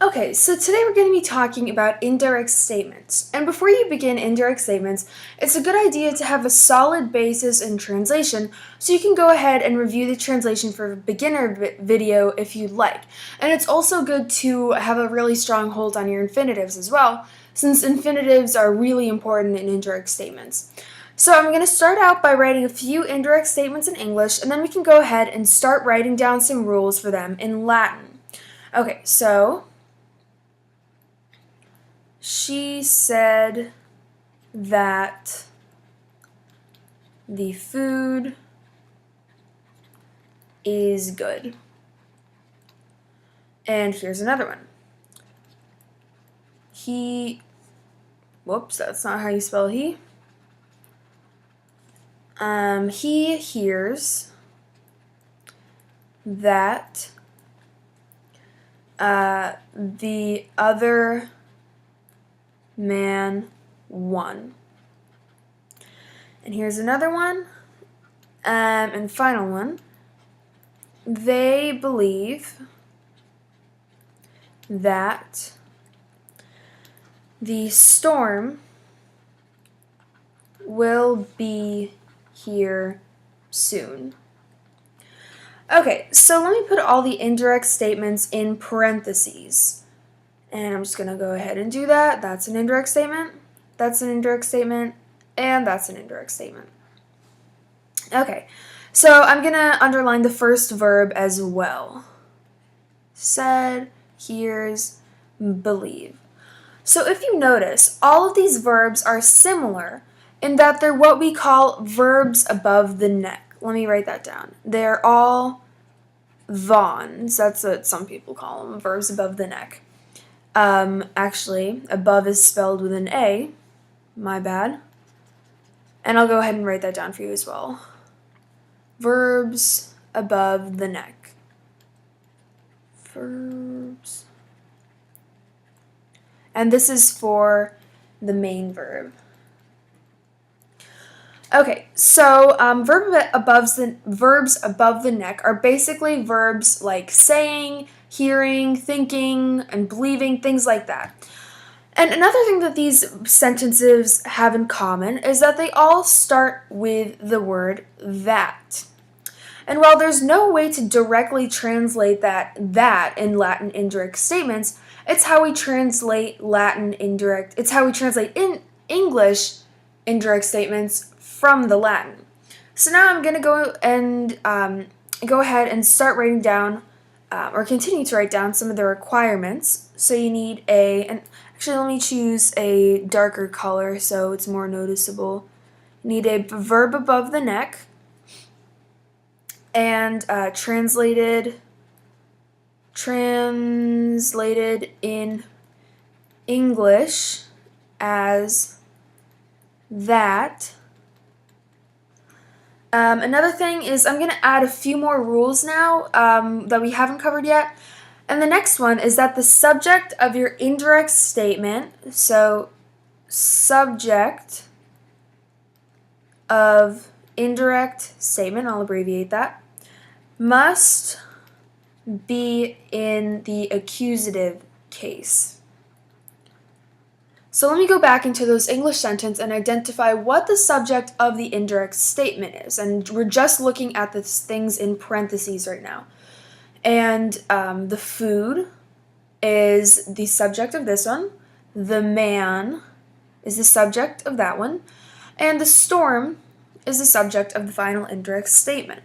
Okay, so today we're going to be talking about indirect statements. And before you begin indirect statements, it's a good idea to have a solid basis in translation so you can go ahead and review the translation for a beginner video if you'd like. And it's also good to have a really strong hold on your infinitives as well, since infinitives are really important in indirect statements. So I'm going to start out by writing a few indirect statements in English, and then we can go ahead and start writing down some rules for them in Latin. Okay, so she said that the food is good. And here's another one. Whoops, that's not how you spell he. He hears that the other man won. And here's another one, and final one. They believe that the storm will be here soon. Okay, so let me put all the indirect statements in parentheses. And I'm just going to go ahead and do that. That's an indirect statement, that's an indirect statement, and that's an indirect statement. Okay, so I'm going to underline the first verb as well. Said, hears, believe. So if you notice, all of these verbs are similar in that they're what we call verbs above the neck. Let me write that down. They're all vons. That's what some people call them, verbs above the neck. Actually, above is spelled with an A. My bad. And I'll go ahead and write that down for you as well. Verbs above the neck. Verbs. And this is for the main verb. Okay, so verbs above the neck are basically verbs like saying, hearing, thinking, and believing, things like that. And another thing that these sentences have in common is that they all start with the word that. And while there's no way to directly translate that in Latin indirect statements, it's how we translate in English indirect statements from the Latin. So now I'm going to go ahead and start writing down or continue to write down some of the requirements. So you need actually let me choose a darker color so it's more noticeable. You need a verb above the neck and translated in English as that. Another thing is I'm going to add a few more rules now that we haven't covered yet. And the next one is that the subject of your indirect statement, so subject of indirect statement, I'll abbreviate that, must be in the accusative case. So let me go back into those English sentences and identify what the subject of the indirect statement is. And we're just looking at the things in parentheses right now. And the food is the subject of this one. The man is the subject of that one. And the storm is the subject of the final indirect statement.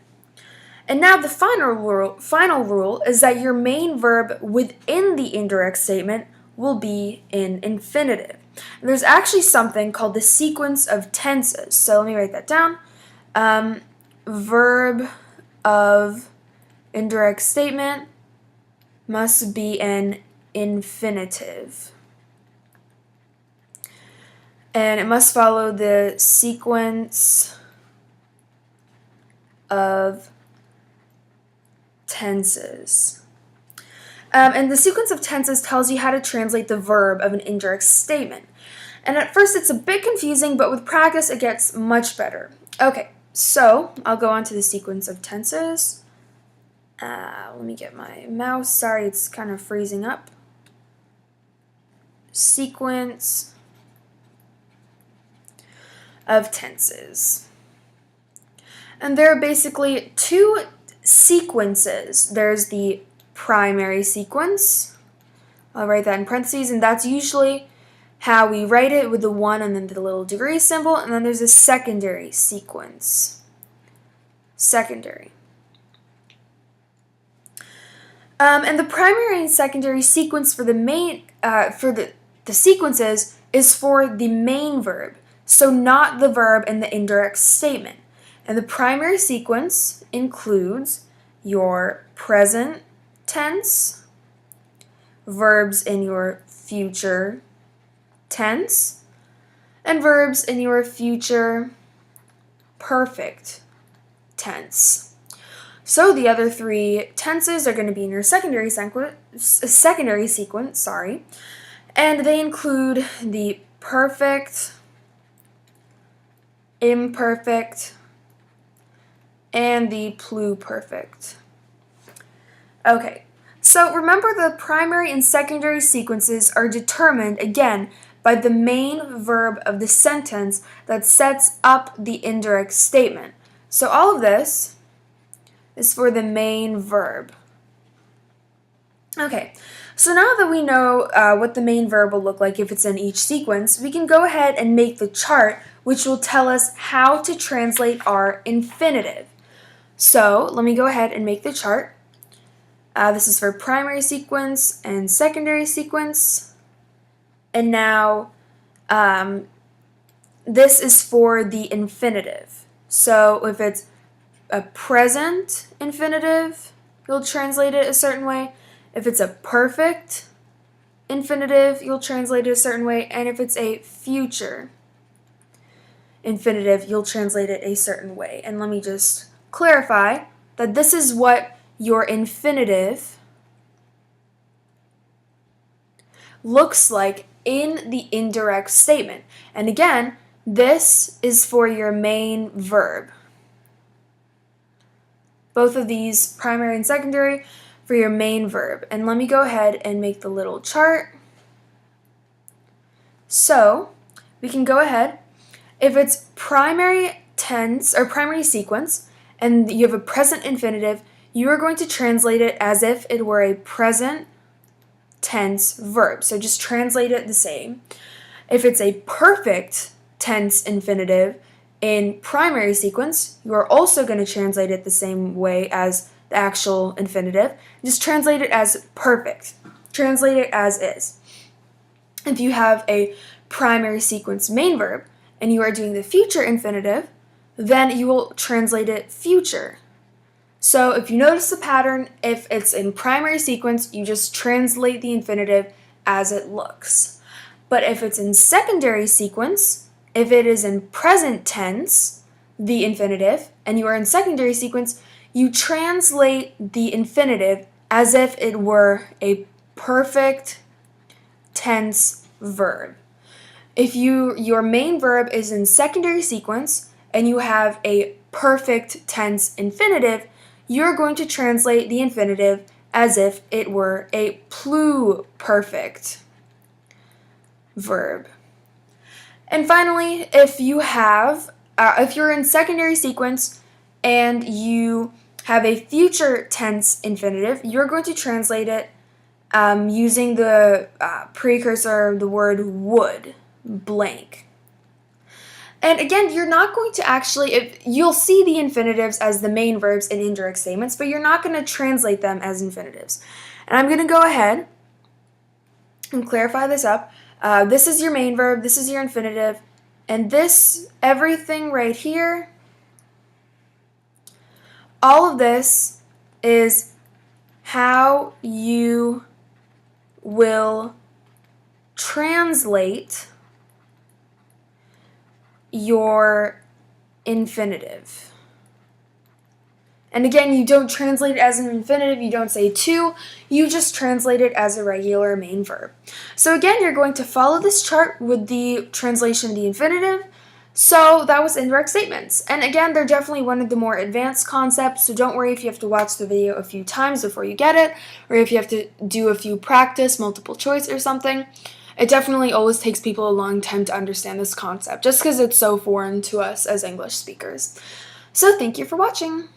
And now the final rule is that your main verb within the indirect statement will be in infinitive. And there's actually something called the sequence of tenses. So let me write that down. Verb of indirect statement must be an infinitive. And it must follow the sequence of tenses. And the sequence of tenses tells you how to translate the verb of an indirect statement. And at first it's a bit confusing, but with practice it gets much better. Okay, so I'll go on to the sequence of tenses. Let me get my mouse. Sorry, it's kind of freezing up. sequence of tenses. And there are basically two sequences. There's the primary sequence. I'll write that in parentheses, and that's usually how we write it, with the 1 and then the little degree symbol. And then there's a secondary sequence. Secondary. And the primary and secondary sequence for the main the sequences is for the main verb, so not the verb in the indirect statement. And the primary sequence includes your present tense, verbs in your future tense, and verbs in your future perfect tense. So the other three tenses are going to be in your secondary sequence, and they include the perfect, imperfect, and the pluperfect. Okay, so remember the primary and secondary sequences are determined, again, by the main verb of the sentence that sets up the indirect statement. So all of this is for the main verb. Okay, so now that we know what the main verb will look like if it's in each sequence, we can go ahead and make the chart, which will tell us how to translate our infinitive. So let me go ahead and make the chart. This is for primary sequence and secondary sequence. And now this is for the infinitive. So if it's a present infinitive, you'll translate it a certain way. If it's a perfect infinitive, you'll translate it a certain way. And if it's a future infinitive, you'll translate it a certain way. And let me just clarify that this is what your infinitive looks like in the indirect statement. And again, this is for your main verb. Both of these, primary and secondary, for your main verb. And let me go ahead and make the little chart. So we can go ahead. If it's primary tense or primary sequence and you have a present infinitive, you are going to translate it as if it were a present tense verb. So just translate it the same. If it's a perfect tense infinitive in primary sequence, you are also going to translate it the same way as the actual infinitive. Just translate it as perfect. Translate it as is. If you have a primary sequence main verb and you are doing the future infinitive, then you will translate it future. So if you notice the pattern, if it's in primary sequence, you just translate the infinitive as it looks. But if it's in secondary sequence, if it is in present tense, the infinitive, and you are in secondary sequence, you translate the infinitive as if it were a perfect tense verb. If your main verb is in secondary sequence and you have a perfect tense infinitive, you're going to translate the infinitive as if it were a pluperfect verb. And finally, if you're in secondary sequence and you have a future tense infinitive, you're going to translate it using the precursor, the word would, blank. And again, you're not going to you'll see the infinitives as the main verbs in indirect statements, but you're not going to translate them as infinitives. And I'm going to go ahead and clarify this up. This is your main verb, this is your infinitive, and everything right here, all of this is how you will translate your infinitive. And again, you don't translate it as an infinitive, you don't say to, you just translate it as a regular main verb. So again, you're going to follow this chart with the translation of the infinitive. So that was indirect statements. And again, they're definitely one of the more advanced concepts, so don't worry if you have to watch the video a few times before you get it, or if you have to do a few practice, multiple choice or something. It definitely always takes people a long time to understand this concept, just because it's so foreign to us as English speakers. So thank you for watching.